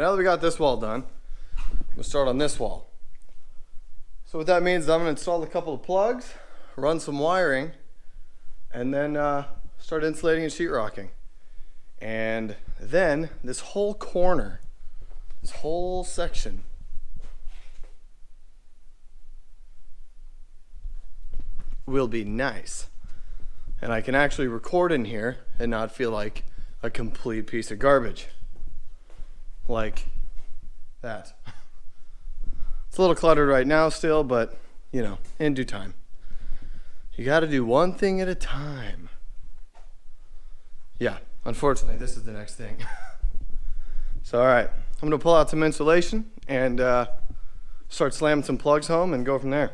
So now that we got this wall done, I'm gonna start on this wall. So what that means is I'm gonna install a couple of plugs, run some wiring, and then start insulating and sheetrocking. And then this whole corner, this whole section, will be nice. And I can actually record in here and not feel like a complete piece of garbage. Like that. It's a little cluttered right now still, but you know, in due time. You gotta do one thing at a time. Yeah, unfortunately, this is the next thing. So, all right, I'm gonna pull out some insulation and start slamming some plugs home and go from there.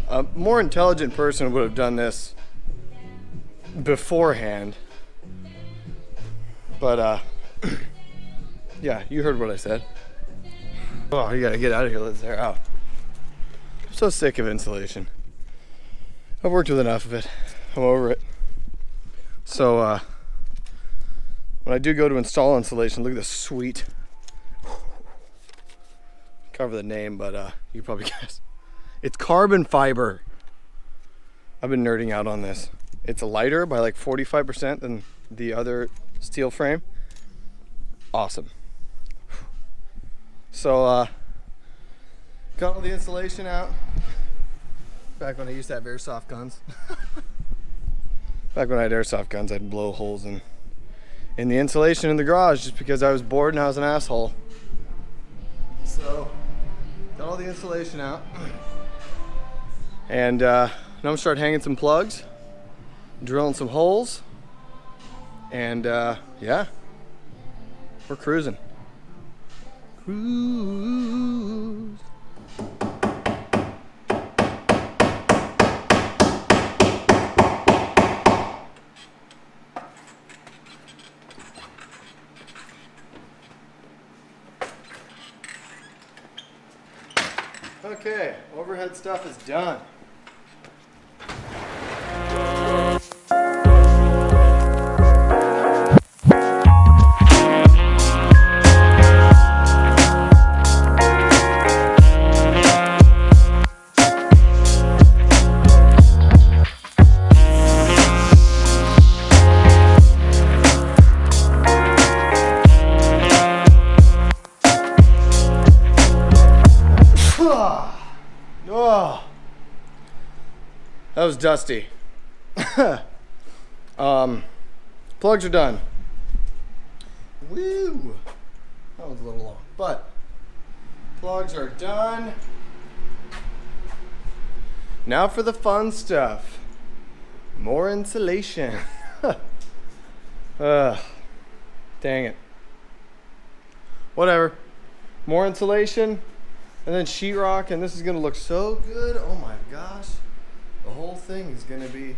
A more intelligent person would have done this beforehand, but yeah, you heard what I said. Oh, you gotta get out of here, let's air out. I'm so sick of insulation. I've worked with enough of it. I'm over it. So when I do go to install insulation, look at this sweet, cover the name, but you probably guess. It's carbon fiber. I've been nerding out on this. It's lighter by like 45% than the other steel frame. Awesome. So got all the insulation out. Back when I used to have airsoft guns. Back when I had airsoft guns, I'd blow holes in the insulation in the garage just because I was bored and I was an asshole. So got all the insulation out. And now I'm gonna start hanging some plugs, drilling some holes, and yeah, we're cruising. Cruise. Okay, overhead stuff is done. Oh, that was dusty. Plugs are done. Woo! That was a little long, but plugs are done. Now for the fun stuff. More insulation. Dang it. Whatever. More insulation. And then sheetrock, and this is gonna look so good. Oh my gosh. The whole thing is gonna be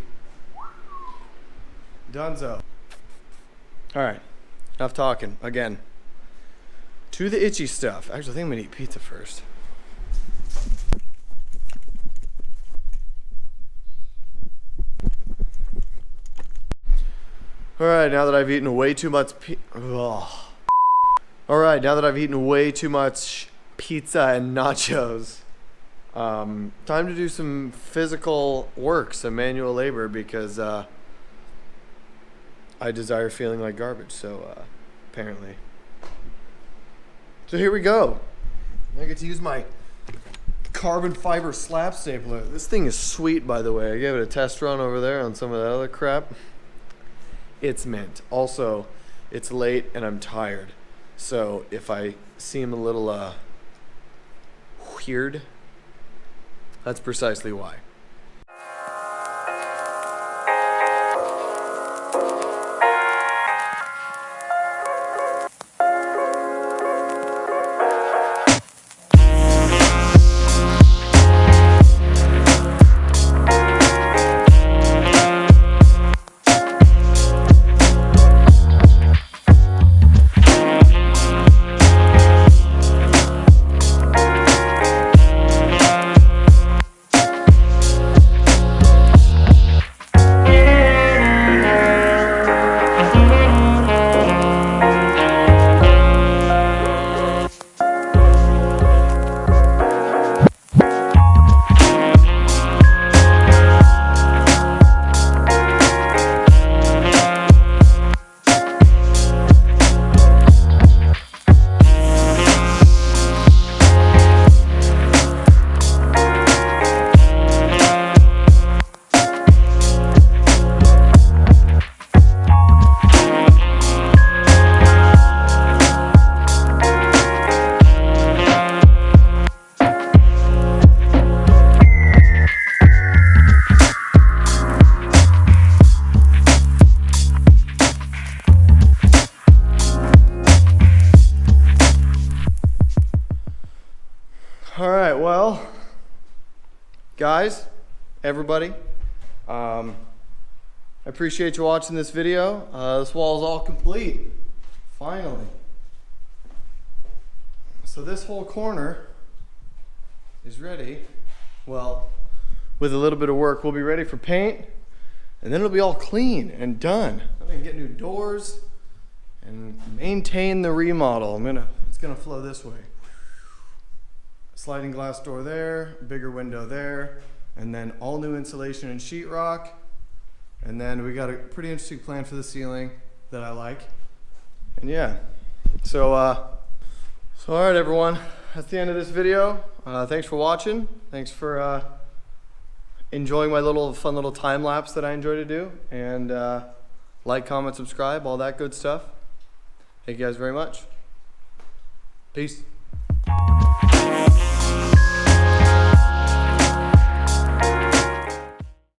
donezo. All right, enough talking. Again, to the itchy stuff. Actually, I think I'm gonna eat pizza first. All right, now that I've eaten way too much All right, now that I've eaten way too much pizza and nachos, Time to do some physical work, some manual labor, because I desire feeling like garbage, so apparently. So here we go. I get to use my carbon fiber slab stapler. This thing is sweet, by the way. I gave it a test run over there on some of that other crap. It's mint. Also, it's late and I'm tired. So if I seem a little weird, that's precisely why. All right, well, guys, everybody, I appreciate you watching this video. This wall is all complete, finally. So this whole corner is ready. Well, with a little bit of work, we'll be ready for paint, and then it'll be all clean and done. I'm gonna get new doors and maintain the remodel. It's gonna flow this way. Sliding glass door there, bigger window there, and then all new insulation and sheetrock. And then we got a pretty interesting plan for the ceiling that I like. And yeah, so all right, everyone, that's the end of this video. Thanks for watching. Thanks for enjoying my fun little time lapse that I enjoy to do. And like, comment, subscribe, all that good stuff. Thank you guys very much. Peace.